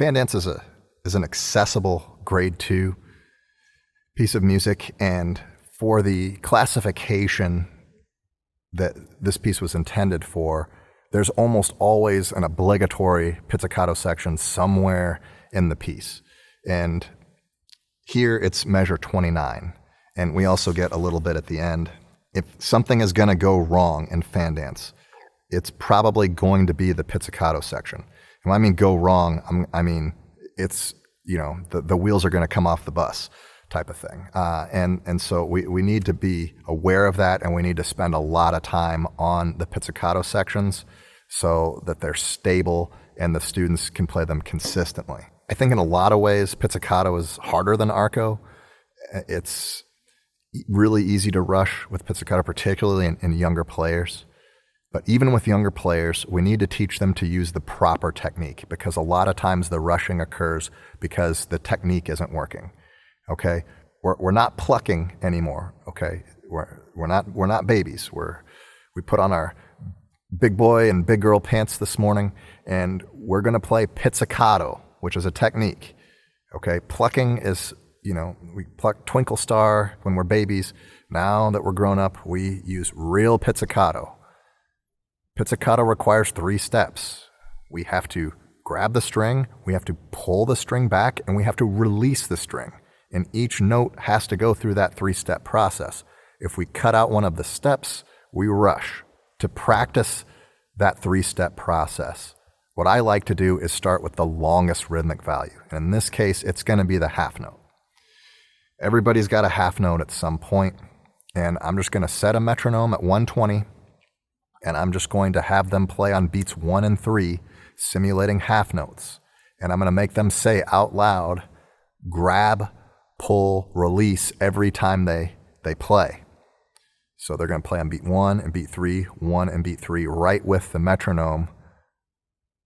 Fan dance is an accessible grade 2 piece of music, and for the classification that this piece was intended for, there's almost always an obligatory pizzicato section somewhere in the piece. And here it's measure 29, and we also get a little bit at the end. If something is going to go wrong in fan dance, it's probably going to be the pizzicato section. And when I mean go wrong, I mean it's, the wheels are going to come off the bus type of thing. And so we need to be aware of that, and we need to spend a lot of time on the pizzicato sections so that they're stable and the students can play them consistently. I think in a lot of ways, pizzicato is harder than arco. It's really easy to rush with pizzicato, particularly in younger players. But even with younger players, we need to teach them to use the proper technique, because a lot of times the rushing occurs because the technique isn't working. Okay, we're not plucking anymore. Okay, we're not babies. We put on our big boy and big girl pants this morning, and we're going to play pizzicato, which is a technique. Okay, plucking is, we pluck Twinkle Star when we're babies. Now that we're grown up, we use real pizzicato. Pizzicato requires 3 steps. We have to grab the string, we have to pull the string back, and we have to release the string. And each note has to go through that 3-step process. If we cut out one of the steps, we rush. To practice that 3-step process, what I like to do is start with the longest rhythmic value. And in this case, it's going to be the half note. Everybody's got a half note at some point, and I'm just going to set a metronome at 120, and I'm just going to have them play on beats 1 and 3, simulating half notes. And I'm going to make them say out loud, grab, pull, release every time they play. So they're going to play on beat 1 and beat 3, 1 and beat 3, right with the metronome.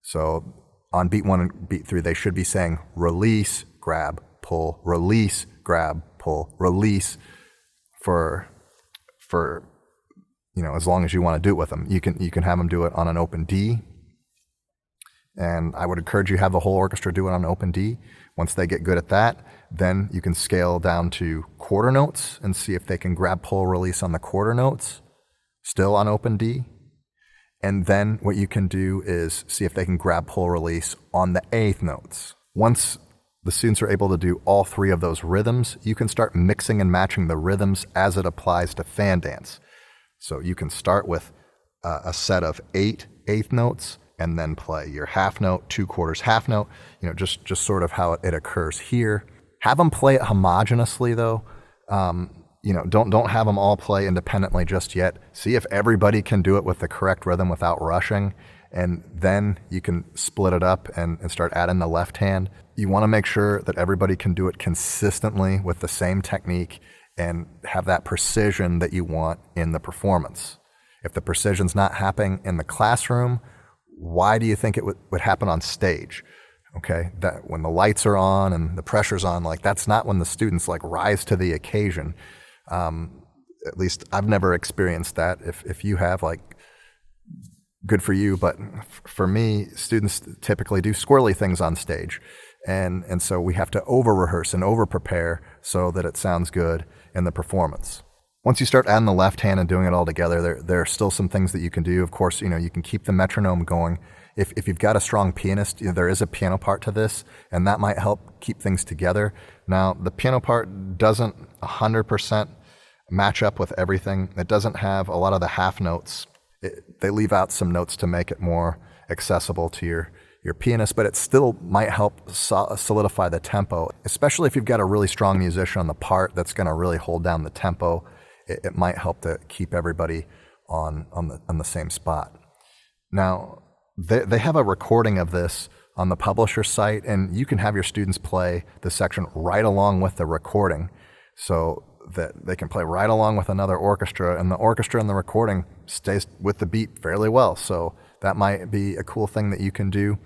So on beat 1 and beat 3, they should be saying release, grab, pull, release, grab, pull, release for as long as you want to do it with them. You can have them do it on an open D. And I would encourage you to have the whole orchestra do it on open D. Once they get good at that, then you can scale down to quarter notes and see if they can grab, pull, release on the quarter notes, still on open D. And then what you can do is see if they can grab, pull, release on the 8th notes. Once the students are able to do all 3 of those rhythms, you can start mixing and matching the rhythms as it applies to fan dance. So you can start with a set of 8 eighth notes, and then play your half note, 2 quarters, half note, just sort of how it occurs here. Have them play it homogeneously though. Don't have them all play independently just yet. See if everybody can do it with the correct rhythm without rushing, and then you can split it up and start adding the left hand. You want to make sure that everybody can do it consistently with the same technique and have that precision that you want in the performance. If the precision's not happening in the classroom, why do you think it would happen on stage? Okay, that when the lights are on and the pressure's on, that's not when the students rise to the occasion. At least I've never experienced that. If you have, good for you. But for me, students typically do squirrely things on stage. And so we have to over-rehearse and over-prepare so that it sounds good in the performance. Once you start adding the left hand and doing it all together, there are still some things that you can do. Of course, you can keep the metronome going. If you've got a strong pianist, there is a piano part to this, and that might help keep things together. Now, the piano part doesn't 100% match up with everything. It doesn't have a lot of the half notes. They leave out some notes to make it more accessible to your pianist, but it still might help solidify the tempo, especially if you've got a really strong musician on the part that's going to really hold down the tempo. It might help to keep everybody on the same spot. Now, they have a recording of this on the publisher's site, and you can have your students play the section right along with the recording so that they can play right along with another orchestra, and the orchestra in the recording stays with the beat fairly well. So that might be a cool thing that you can do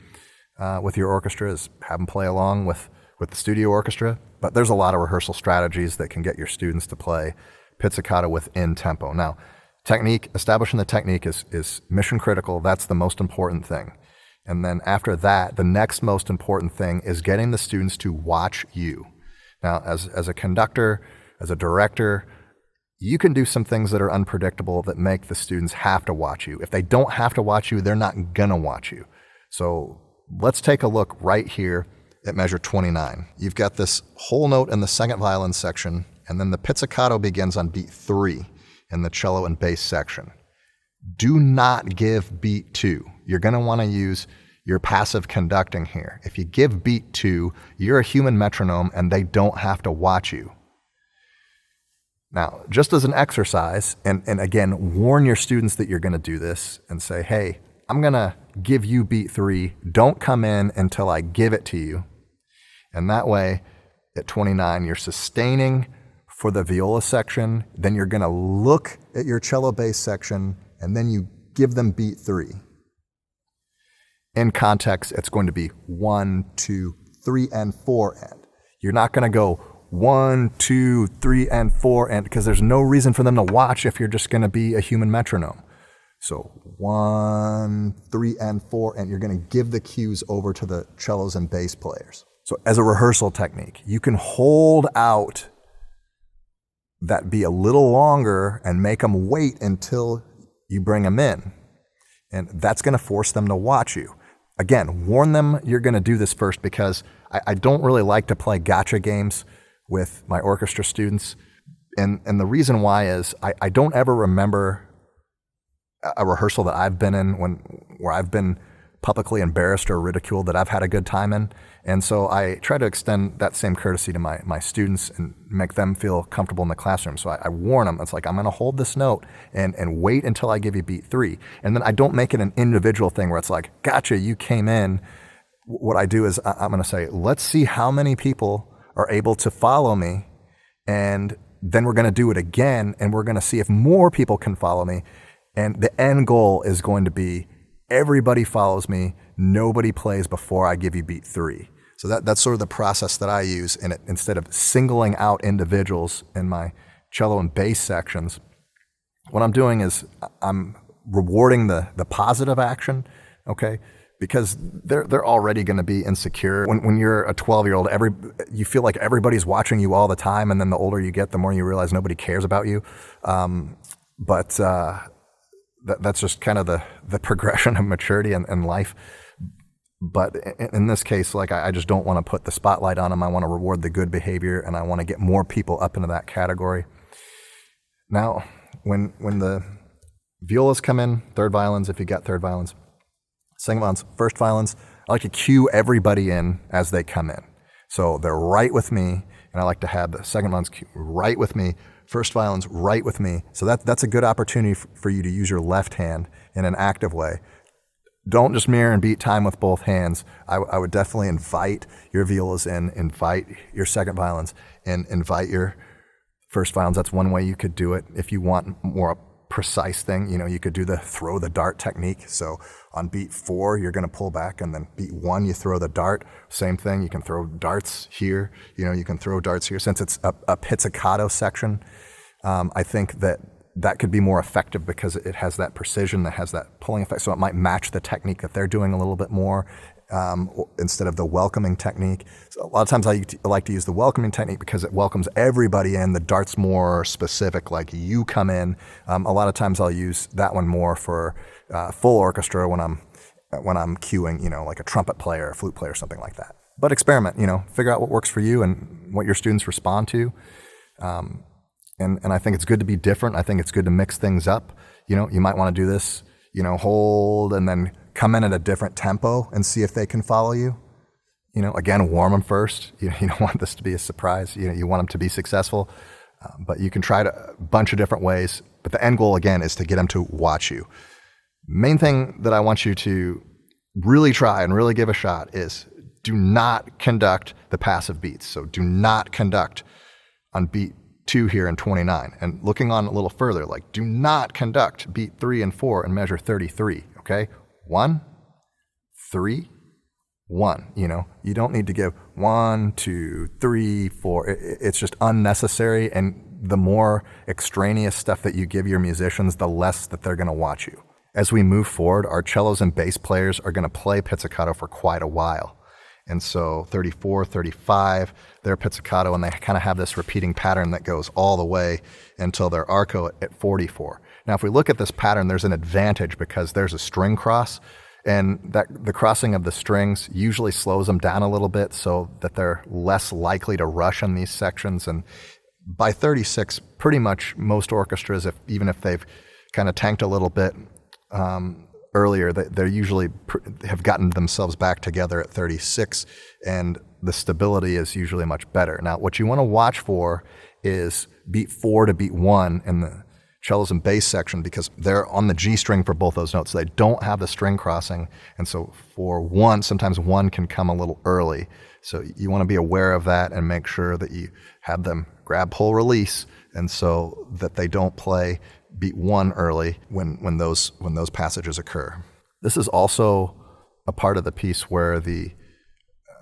with your orchestra, is have them play along with the studio orchestra. But there's a lot of rehearsal strategies that can get your students to play pizzicato within tempo. Now, establishing the technique is mission critical. That's the most important thing. And then after that, the next most important thing is getting the students to watch you. Now, as a conductor, as a director, you can do some things that are unpredictable that make the students have to watch you. If they don't have to watch you, they're not gonna watch you. So let's take a look right here at measure 29. You've got this whole note in the second violin section, and then the pizzicato begins on beat 3 in the cello and bass section. Do not give beat 2. You're gonna wanna use your passive conducting here. If you give beat 2, you're a human metronome and they don't have to watch you. Now, just as an exercise, and again, warn your students that you're gonna do this and say, hey, I'm gonna give you beat 3, don't come in until I give it to you. And that way, at 29, you're sustaining for the viola section, then you're gonna look at your cello bass section, and then you give them beat 3. In context, it's going to be 1, 2, 3, and 4 end. You're not gonna go 1, 2, 3, and 4 end, because there's no reason for them to watch if you're just gonna be a human metronome. So 1, 3, and 4, and you're gonna give the cues over to the cellos and bass players. So as a rehearsal technique, you can hold out that be a little longer and make them wait until you bring them in. And that's gonna force them to watch you. Again, warn them you're gonna do this first, because I don't really like to play gotcha games with my orchestra students. And the reason why is I don't ever remember a rehearsal that I've been in where I've been publicly embarrassed or ridiculed that I've had a good time in. And so I try to extend that same courtesy to my students and make them feel comfortable in the classroom. So I warn them, it's like, I'm gonna hold this note and wait until I give you beat 3. And then I don't make it an individual thing where it's like, gotcha, you came in. What I do is I'm gonna say, let's see how many people are able to follow me. And then we're gonna do it again, and we're gonna see if more people can follow me. And the end goal is going to be everybody follows me, nobody plays before I give you beat 3. So that's sort of the process that I use. And instead of singling out individuals in my cello and bass sections, what I'm doing is I'm rewarding the positive action, okay? Because they're already gonna be insecure. When you're a 12-year-old, you feel like everybody's watching you all the time, and then the older you get, the more you realize nobody cares about you. That's just kind of the progression of maturity in life. But in this case, like, I just don't want to put the spotlight on them. I want to reward the good behavior, and I want to get more people up into that category. Now, when the violas come in, third violins, if you got third violins, second violins, first violins, I like to cue everybody in as they come in. So they're right with me, and I like to have the second violins right with me, first violins right with me. So that's a good opportunity for you to use your left hand in an active way. Don't just mirror and beat time with both hands. I would definitely invite your violas in, invite your second violins, and invite your first violins. That's one way you could do it. If you want more precise thing, you could do the throw the dart technique. So on beat 4, you're gonna pull back, and then beat 1, you throw the dart. Same thing, you can throw darts here. You can throw darts here. Since it's a pizzicato section, I think that could be more effective because it has that precision, that has that pulling effect. So it might match the technique that they're doing a little bit more, instead of the welcoming technique. So a lot of times I like to use the welcoming technique because it welcomes everybody in. The dart's more specific, like you come in. A lot of times I'll use that one more for full orchestra when I'm cueing, like a trumpet player, a flute player, something like that. But experiment, figure out what works for you and what your students respond to. And I think it's good to be different. I think it's good to mix things up. You might want to do this, hold and then come in at a different tempo and see if they can follow you. Again, warm them first. You don't want this to be a surprise. You want them to be successful. But you can try it a bunch of different ways. But the end goal, again, is to get them to watch you. Main thing that I want you to really try and really give a shot is do not conduct the passive beats. So do not conduct on beat 2 here in 29. And looking on a little further, like, do not conduct beat 3 and 4 in measure 33, okay? 1, 3, 1, you don't need to give 1, 2, 3, 4. It's just unnecessary. And the more extraneous stuff that you give your musicians, the less that they're gonna watch you. As we move forward, our cellos and bass players are going to play pizzicato for quite a while. And so 34, 35, they're pizzicato, and they kind of have this repeating pattern that goes all the way until their arco at 44. Now, if we look at this pattern, there's an advantage because there's a string cross, and that the crossing of the strings usually slows them down a little bit so that they're less likely to rush in these sections. And by 36, pretty much most orchestras, even if they've kind of tanked a little bit earlier, they usually have gotten themselves back together at 36, and the stability is usually much better. Now, what you want to watch for is beat 4 to beat 1 in the cellos and bass section, because they're on the G string for both those notes. They don't have the string crossing, and so for 1, sometimes 1 can come a little early. So you want to be aware of that and make sure that you have them grab, pull, release, and so that they don't play beat 1 early when those passages occur. This is also a part of the piece where the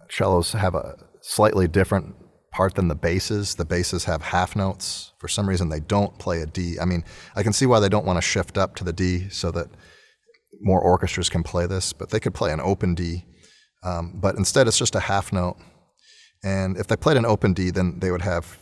cellos have a slightly different part than the basses. The basses have half notes. For some reason, they don't play a D. I mean, I can see why they don't want to shift up to the D so that more orchestras can play this, but they could play an open D. But instead, it's just a half note. And if they played an open D, then they would have,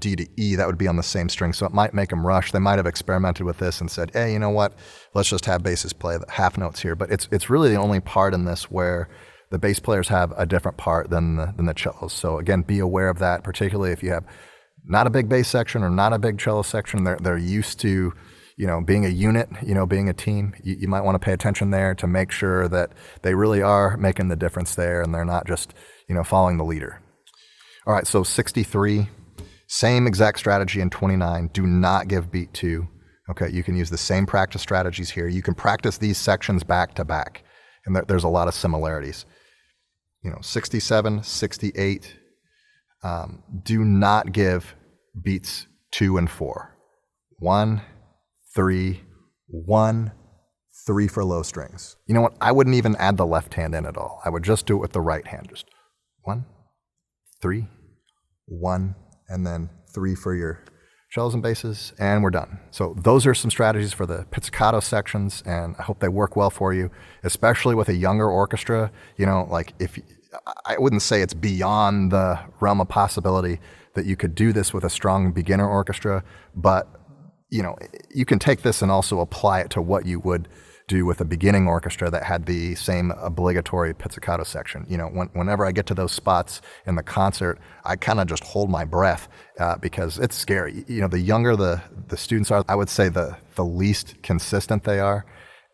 D to E. That would be on the same string, so it might make them rush. They might have experimented with this and said, hey, you know what? Let's just have basses play the half notes here. But it's really the only part in this where the bass players have a different part than the cellos. So again, be aware of that, particularly if you have not a big bass section or not a big cello section. They're used to, being a unit, being a team. You might want to pay attention there to make sure that they really are making the difference there and they're not just, following the leader. All right, so 63, same exact strategy in 29. Do not give beat 2. Okay, you can use the same practice strategies here. You can practice these sections back to back, and there's a lot of similarities. 67, 68, do not give beats 2 and 4. 1, 3, 1, 3 for low strings. You know what? I wouldn't even add the left hand in at all. I would just do it with the right hand. Just 1, 3, 1, and then 3 for your cellos and basses, and we're done. So those are some strategies for the pizzicato sections, and I hope they work well for you, especially with a younger orchestra. I wouldn't say it's beyond the realm of possibility that you could do this with a strong beginner orchestra, but you can take this and also apply it to what you would do with a beginning orchestra that had the same obligatory pizzicato section. Whenever I get to those spots in the concert, I kind of just hold my breath because it's scary. The younger the students are, I would say the least consistent they are,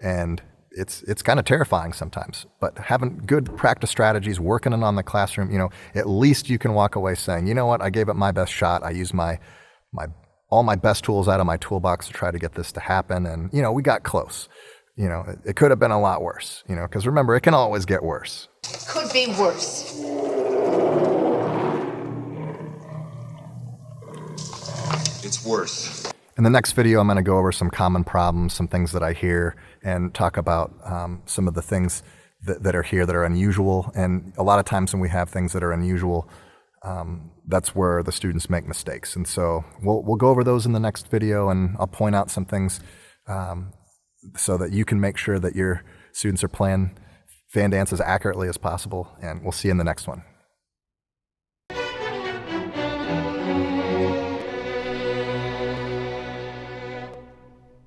and it's kind of terrifying sometimes. But having good practice strategies, working on the classroom, at least you can walk away saying, you know what, I gave it my best shot. I used all my best tools out of my toolbox to try to get this to happen, and we got close. It could have been a lot worse, because remember, it can always get worse. Could be worse. It's worse. In the next video, I'm going to go over some common problems, some things that I hear, and talk about some of the things that are here that are unusual. And a lot of times when we have things that are unusual, that's where the students make mistakes. And so we'll go over those in the next video, and I'll point out some things so that you can make sure that your students are playing fan dance as accurately as possible. And we'll see you in the next one.